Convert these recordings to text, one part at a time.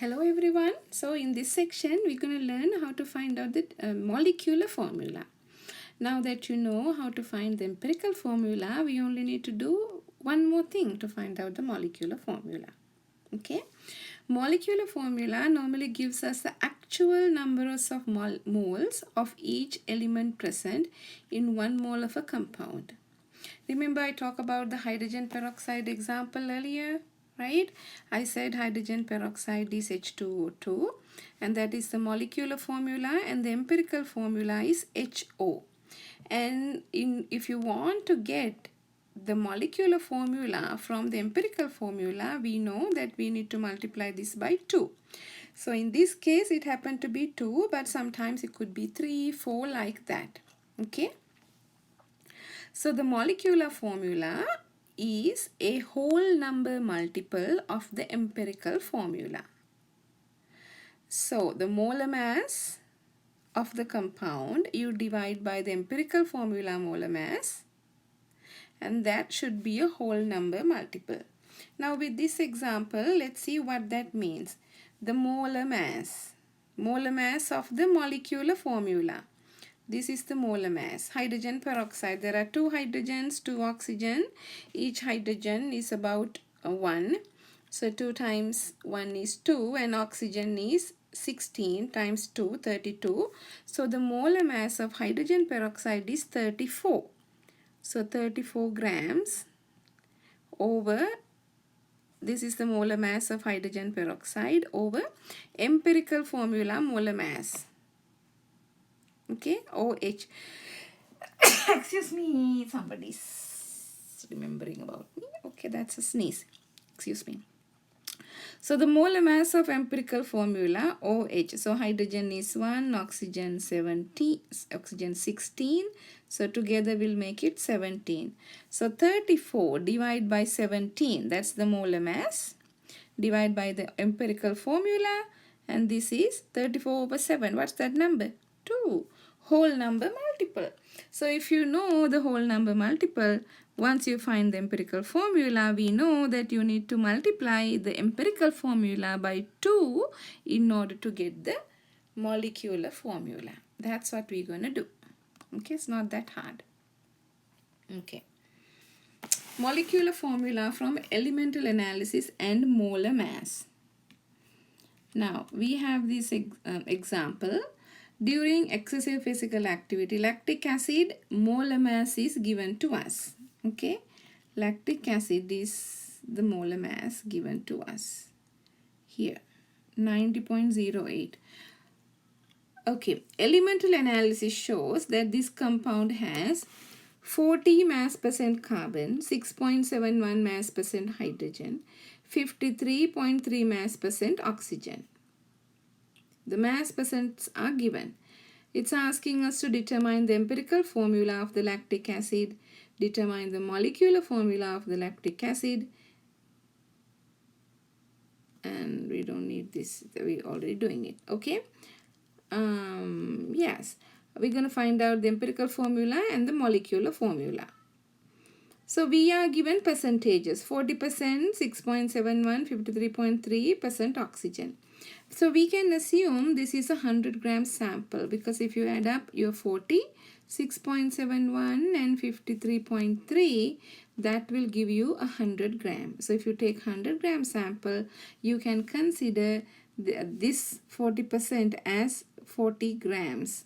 Hello everyone. So in this section we're going to learn how to find out the molecular formula. Now that you know how to find the empirical formula, we only need to do one more thing to find out the molecular formula. Okay? Molecular formula normally gives us the actual numbers of moles of each element present in 1 mole of a compound. Remember I talked about the hydrogen peroxide example earlier, right? I said hydrogen peroxide is H2O2 and that is the molecular formula, and the empirical formula is HO. And if you want to get the molecular formula from the empirical formula, we know that we need to multiply this by 2. So in this case it happened to be 2, but sometimes it could be 3, 4, like that. Okay? So the molecular formula is a whole number multiple of the empirical formula. So the molar mass of the compound you divide by the empirical formula molar mass, and that should be a whole number multiple. Now with this example, let's see what that means. The molar mass of the molecular formula. This is the molar mass. Hydrogen peroxide. There are 2 hydrogens, 2 oxygen. Each hydrogen is about 1. So 2 times 1 is 2, and oxygen is 16 times 2, 32. So the molar mass of hydrogen peroxide is 34. So 34 grams over, this is the molar mass of hydrogen peroxide over empirical formula molar mass. Okay, OH. Excuse me, somebody's remembering about me. Okay, that's a sneeze. Excuse me. So the molar mass of empirical formula OH. So hydrogen is 1, oxygen 16. So together we'll make it 17. So 34 divided by 17. That's the molar mass. Divide by the empirical formula. And this is 34 over 7. What's that number? 2. Whole number multiple. So if you know the whole number multiple, once you find the empirical formula, we know that you need to multiply the empirical formula by 2 in order to get the molecular formula. That's what we're going to do. Okay, it's not that hard. Okay. Molecular formula from elemental analysis and molar mass. Now, we have this example. During excessive physical activity, lactic acid molar mass is given to us. Okay, lactic acid is the molar mass given to us here, 90.08. Okay, elemental analysis shows that this compound has 40 mass percent carbon, 6.71 mass percent hydrogen, 53.3 mass percent oxygen. The mass percents are given. It's asking us to determine the empirical formula of the lactic acid, determine the molecular formula of the lactic acid, and we don't need this, we're already doing it. Okay, yes, we're going to find out the empirical formula and the molecular formula. So we are given percentages: 40%, 6.71, 53.3% oxygen. So we can assume this is a 100 gram sample, because if you add up your 40, 6.71 and 53.3, that will give you 100 grams. So if you take 100 gram sample, you can consider this 40% as 40 grams.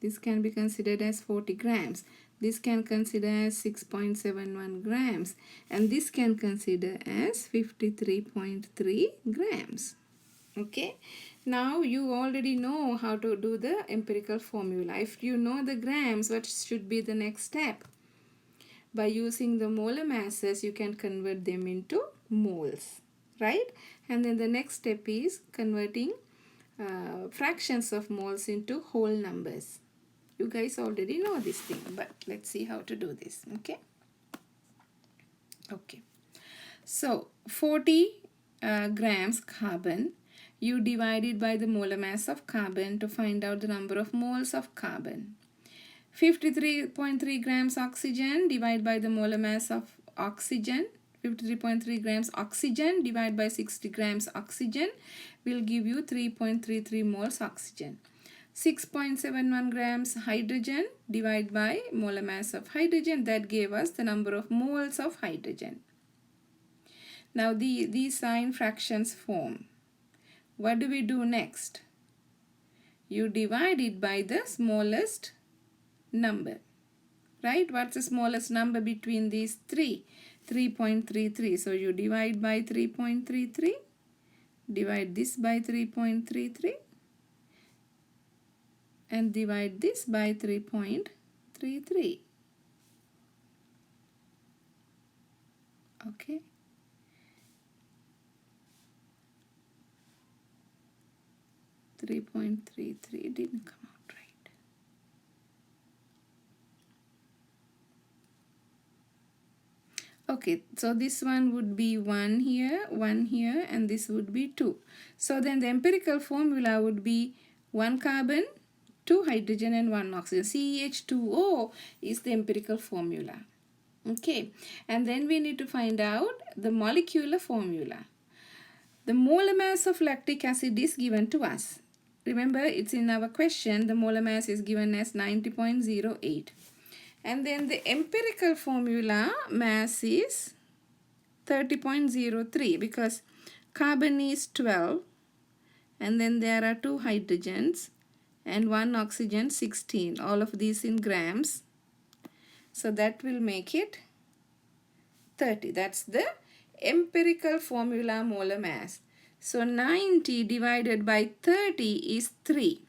This can be considered as 40 grams. This can consider as 6.71 grams, and this can consider as 53.3 grams. Okay, now you already know how to do the empirical formula. If you know the grams, what should be the next step? By using the molar masses, you can convert them into moles, right? And then the next step is converting fractions of moles into whole numbers. You guys already know this thing, but let's see how to do this. Okay. Okay. So 40 grams carbon, you divide it by the molar mass of carbon to find out the number of moles of carbon. 53.3 grams oxygen, divide by the molar mass of oxygen, 53.3 grams oxygen divided by 60 grams oxygen will give you 3.33 moles oxygen. 6.71 grams hydrogen divided by molar mass of hydrogen, that gave us the number of moles of hydrogen. Now these are in fractions form. What do we do next? You divide it by the smallest number. Right? What's the smallest number between these three? 3.33. So you divide by 3.33. Divide this by 3.33. And divide this by 3.33. Okay. .33 didn't come out right. Okay, so this one would be 1 here, and this would be 2. So then the empirical formula would be 1 carbon, 2 hydrogen and 1 oxygen. CH2O is the empirical formula. Okay, and then we need to find out the molecular formula. The molar mass of lactic acid is given to us. Remember, it's in our question, the molar mass is given as 90.08. And then the empirical formula mass is 30.03 because carbon is 12 and then there are 2 hydrogens and 1 oxygen 16. All of these in grams. So that will make it 30. That's the empirical formula molar mass. So 90 divided by 30 is 3.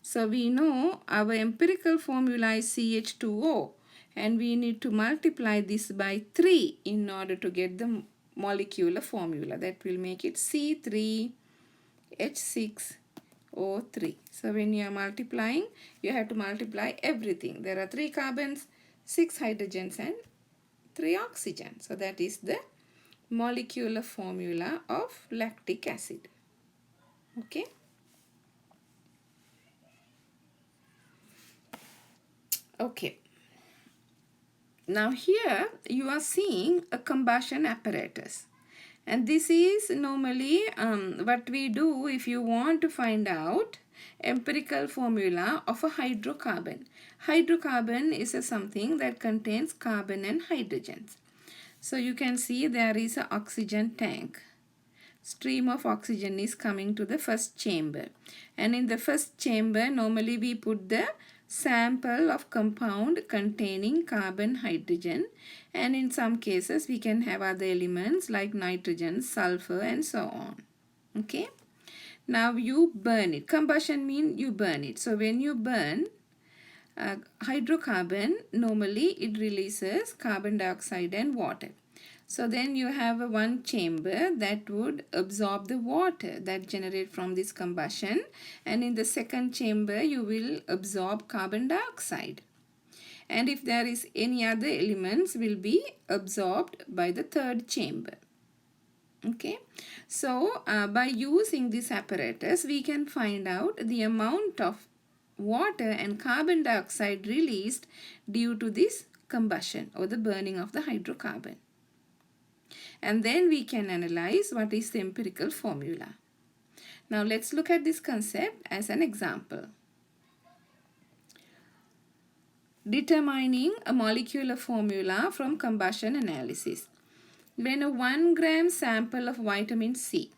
So we know our empirical formula is CH2O and we need to multiply this by 3 in order to get the molecular formula. That will make it C3H6O3. So when you are multiplying, you have to multiply everything. There are 3 carbons, 6 hydrogens and 3 oxygen. So that is the molecular formula of lactic acid. Okay. Okay. Now here you are seeing a combustion apparatus. And this is normally what we do if you want to find out empirical formula of a hydrocarbon. Hydrocarbon is something that contains carbon and hydrogens. So you can see there is an oxygen tank. Stream of oxygen is coming to the first chamber. And in the first chamber, normally we put the sample of compound containing carbon, hydrogen. And in some cases, we can have other elements like nitrogen, sulfur and so on. Okay. Now you burn it. Combustion means you burn it. So when you burn hydrocarbon, normally it releases carbon dioxide and water. So then you have one chamber that would absorb the water that generates from this combustion, and in the second chamber you will absorb carbon dioxide. And if there is any other elements will be absorbed by the third chamber. Okay, so by using this apparatus we can find out the amount of water and carbon dioxide released due to this combustion or the burning of the hydrocarbon. And then we can analyze what is the empirical formula. Now let's look at this concept as an example. Determining a molecular formula from combustion analysis. When a 1 gram sample of vitamin C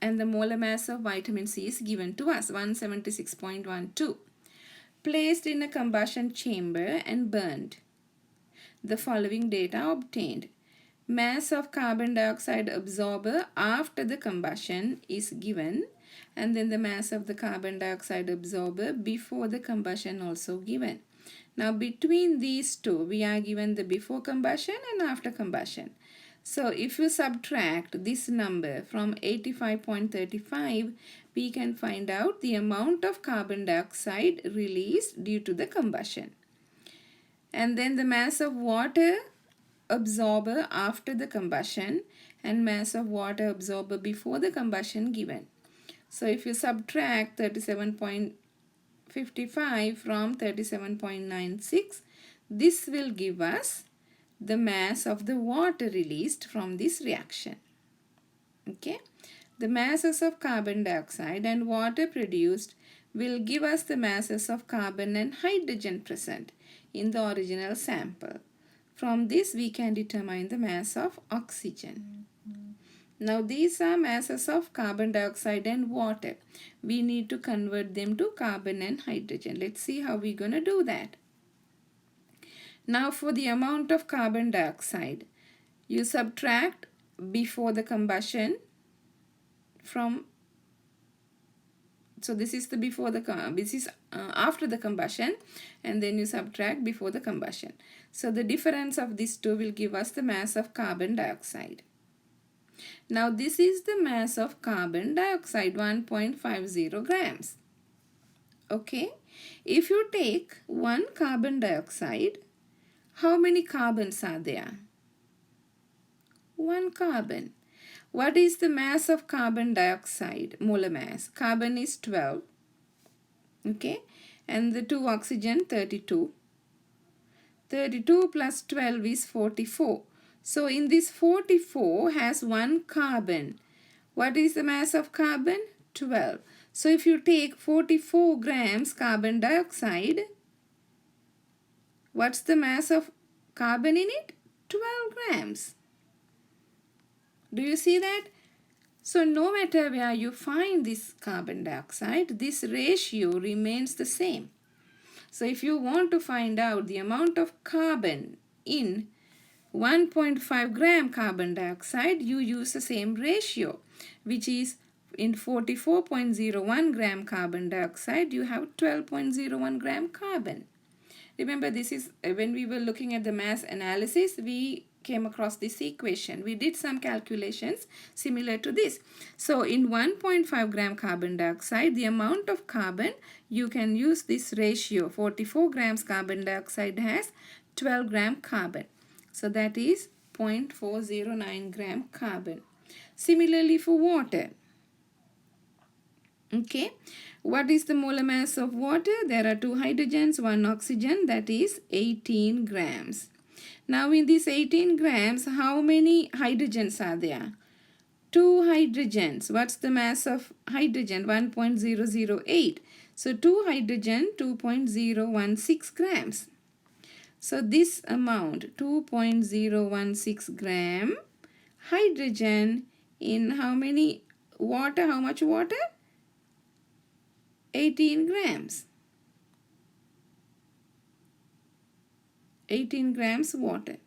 and the molar mass of vitamin C is given to us, 176.12, placed in a combustion chamber and burned. The following data obtained. Mass of carbon dioxide absorber after the combustion is given, and then the mass of the carbon dioxide absorber before the combustion also given. Now between these two we are given the before combustion and after combustion. So if you subtract this number from 85.35, we can find out the amount of carbon dioxide released due to the combustion. And then the mass of water absorber after the combustion and mass of water absorber before the combustion given. So if you subtract 37.55 from 37.96, this will give us the mass of the water released from this reaction. Okay, the masses of carbon dioxide and water produced will give us the masses of carbon and hydrogen present in the original sample. From this we can determine the mass of oxygen. Now these are masses of carbon dioxide and water. We need to convert them to carbon and hydrogen. Let's see how we're going to do that. Now for the amount of carbon dioxide, you subtract before the combustion from, so this is after the combustion, and then you subtract before the combustion. So the difference of these two will give us the mass of carbon dioxide. Now this is the mass of carbon dioxide, 1.50 grams. Okay, if you take one carbon dioxide, how many carbons are there? One carbon. What is the mass of carbon dioxide, molar mass? Carbon is 12. Okay, and the two oxygen 32. 32 plus 12 is 44. So in this 44 has one carbon. What is the mass of carbon? 12. So if you take 44 grams carbon dioxide, what's the mass of carbon in it? 12 grams. Do you see that? So no matter where you find this carbon dioxide, this ratio remains the same. So if you want to find out the amount of carbon in 1.5 gram carbon dioxide, you use the same ratio, which is in 44.01 gram carbon dioxide, you have 12.01 gram carbon. Remember, this is when we were looking at the mass analysis, we came across this equation. We did some calculations similar to this. So in 1.5 gram carbon dioxide, the amount of carbon, you can use this ratio. 44 grams carbon dioxide has 12 gram carbon. So that is 0.409 gram carbon. Similarly for water. Okay, what is the molar mass of water? There are 2 hydrogens, 1 oxygen, that is 18 grams. Now in these 18 grams, how many hydrogens are there? 2 hydrogens. What's the mass of hydrogen? 1.008. So 2 hydrogen, 2.016 grams. So this amount, 2.016 gram hydrogen in how many water? How much water? 18 grams. 18 grams water.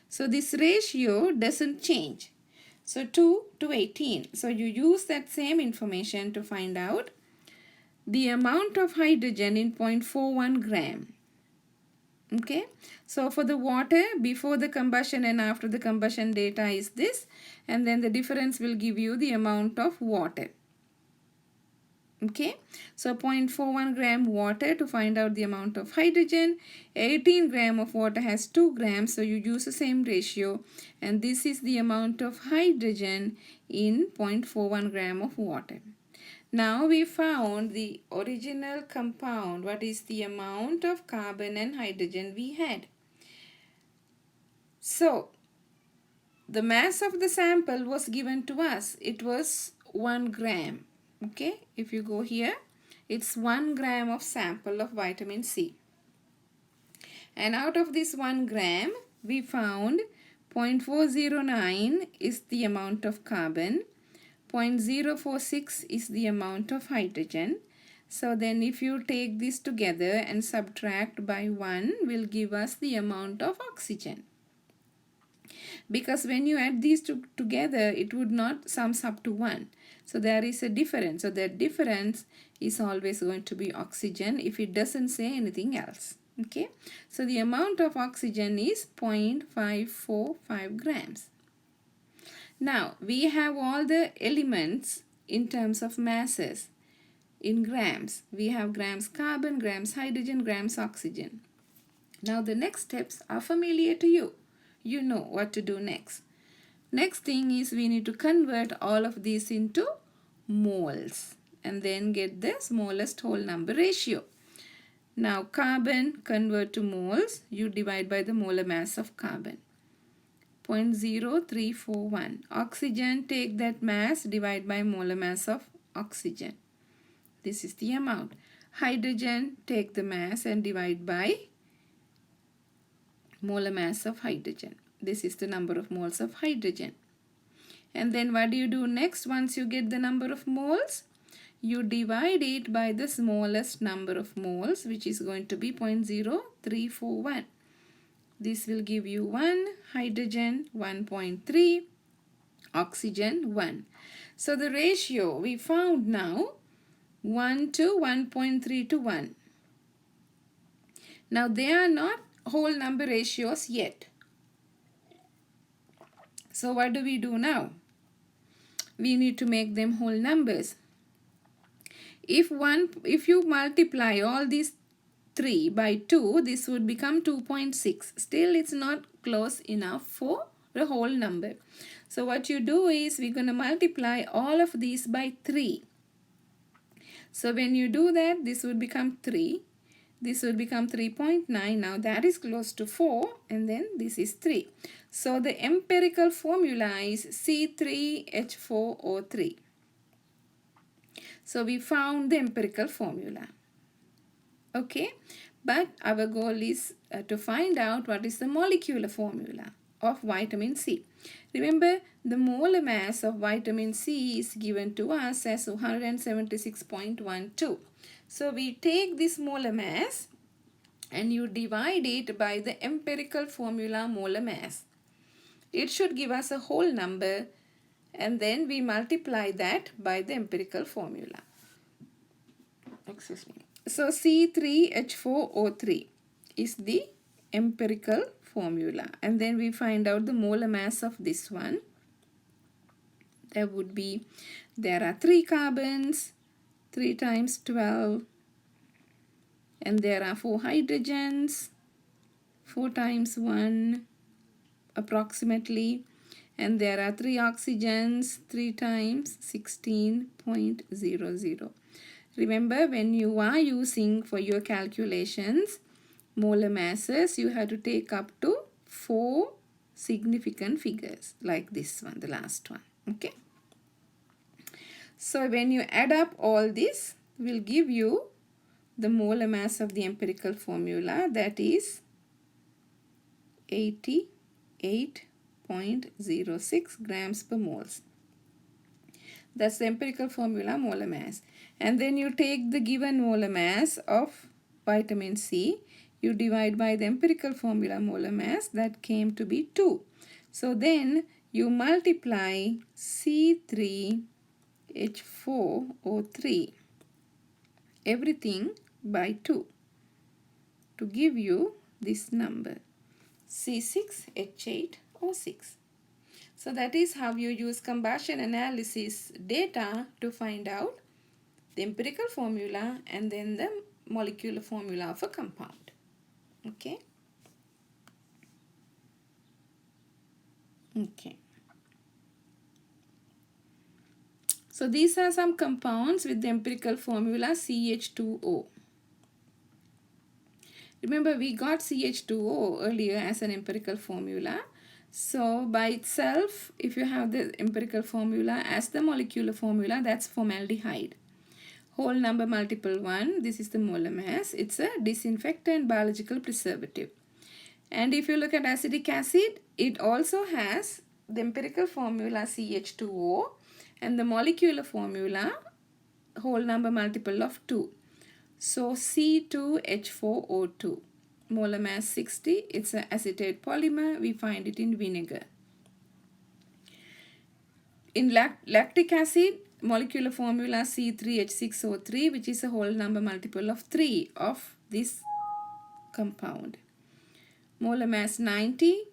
So this ratio doesn't change. So 2 to 18. So you use that same information to find out the amount of hydrogen in 0.41 gram. Okay, so for the water, before the combustion and after the combustion data is this, and then the difference will give you the amount of water. Okay, so 0.41 gram water to find out the amount of hydrogen. 18 gram of water has 2 grams, so you use the same ratio, and this is the amount of hydrogen in 0.41 gram of water. Now we found the original compound. What is the amount of carbon and hydrogen we had? So the mass of the sample was given to us. It was 1 gram. Okay, if you go here, it's 1 gram of sample of vitamin C. And out of this 1 gram, we found 0.409 is the amount of carbon. 0.046 is the amount of hydrogen. So then if you take this together and subtract by 1 will give us the amount of oxygen. Because when you add these two together, it would not sums up to 1. So there is a difference. So that difference is always going to be oxygen if it doesn't say anything else. Okay. So the amount of oxygen is 0.545 grams. Now, we have all the elements in terms of masses in grams. We have grams carbon, grams hydrogen, grams oxygen. Now, the next steps are familiar to you. You know what to do next. Next thing is we need to convert all of these into moles and then get the smallest whole number ratio. Now carbon, convert to moles. You divide by the molar mass of carbon. 0.0341. Oxygen, take that mass, divide by molar mass of oxygen. This is the amount. Hydrogen, take the mass and divide by molar mass of hydrogen. This is the number of moles of hydrogen. And then what do you do next? Once you get the number of moles, you divide it by the smallest number of moles, which is going to be 0.0341. This will give you 1, hydrogen 1.3, oxygen 1. So the ratio we found now 1 to 1.3 to 1. Now they are not whole number ratios yet. So what do we do now? We need to make them whole numbers. If you multiply all these 3 by 2, this would become 2.6. Still it's not close enough for the whole number. So what you do is we're going to multiply all of these by 3. So when you do that, this would become 3. This would become 3.9. Now that is close to 4, and then this is 3. So the empirical formula is C3H4O3. So we found the empirical formula. Okay, but our goal is to find out what is the molecular formula of vitamin C. Remember, the molar mass of vitamin C is given to us as 176.12. So we take this molar mass and you divide it by the empirical formula molar mass. It should give us a whole number, and then we multiply that by the empirical formula. Excuse me. So C3H4O3 is the empirical formula, and then we find out the molar mass of this one. There are 3 carbons, 3 times 12, and there are 4 hydrogens, 4 times 1 approximately, and there are 3 oxygens, 3 times 16.00. Remember, when you are using for your calculations molar masses, you have to take up to 4 significant figures like this one, the last one. Okay. So when you add up all this, will give you the molar mass of the empirical formula, that is 88.06 grams per moles. That's the empirical formula molar mass. And then you take the given molar mass of vitamin C, you divide by the empirical formula molar mass, that came to be 2. So then you multiply C3H4O3 everything by 2 to give you this number C6H8O6. So that is how you use combustion analysis data to find out the empirical formula and then the molecular formula of a compound. Okay. Okay. So these are some compounds with the empirical formula CH2O. Remember, we got CH2O earlier as an empirical formula. So by itself, if you have the empirical formula as the molecular formula, that's formaldehyde. Whole number multiple 1, this is the molar mass. It's a disinfectant, biological preservative. And if you look at acetic acid, it also has the empirical formula CH2O and the molecular formula whole number multiple of 2. So C2H4O2. Molar mass 60. It's an acetate polymer. We find it in vinegar. In lactic acid, molecular formula C3H6O3, which is a whole number multiple of 3 of this compound. Molar mass 90.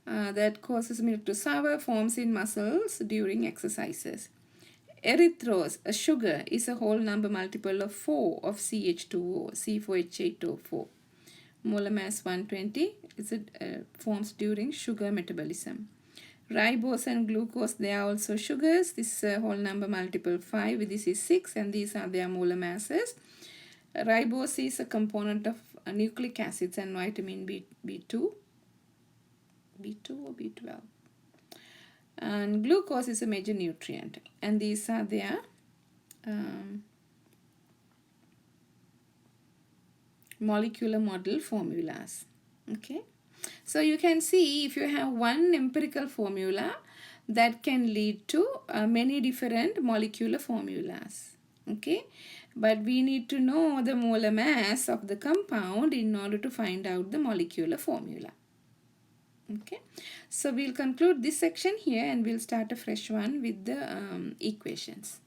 That causes milk to sour, forms in muscles during exercises. Erythrose, a sugar, is a whole number multiple of 4 of CH2O, C4H8O4. Molar mass 120, forms during sugar metabolism. Ribose and glucose, they are also sugars. This is a whole number multiple 5, this is 6, and these are their molar masses. Ribose is a component of nucleic acids and vitamin B2 or B12. And glucose is a major nutrient. And these are their molecular model formulas. Okay. So you can see if you have one empirical formula, that can lead to many different molecular formulas. Okay. But we need to know the molar mass of the compound in order to find out the molecular formula. Okay. So we'll conclude this section here and we'll start a fresh one with the equations.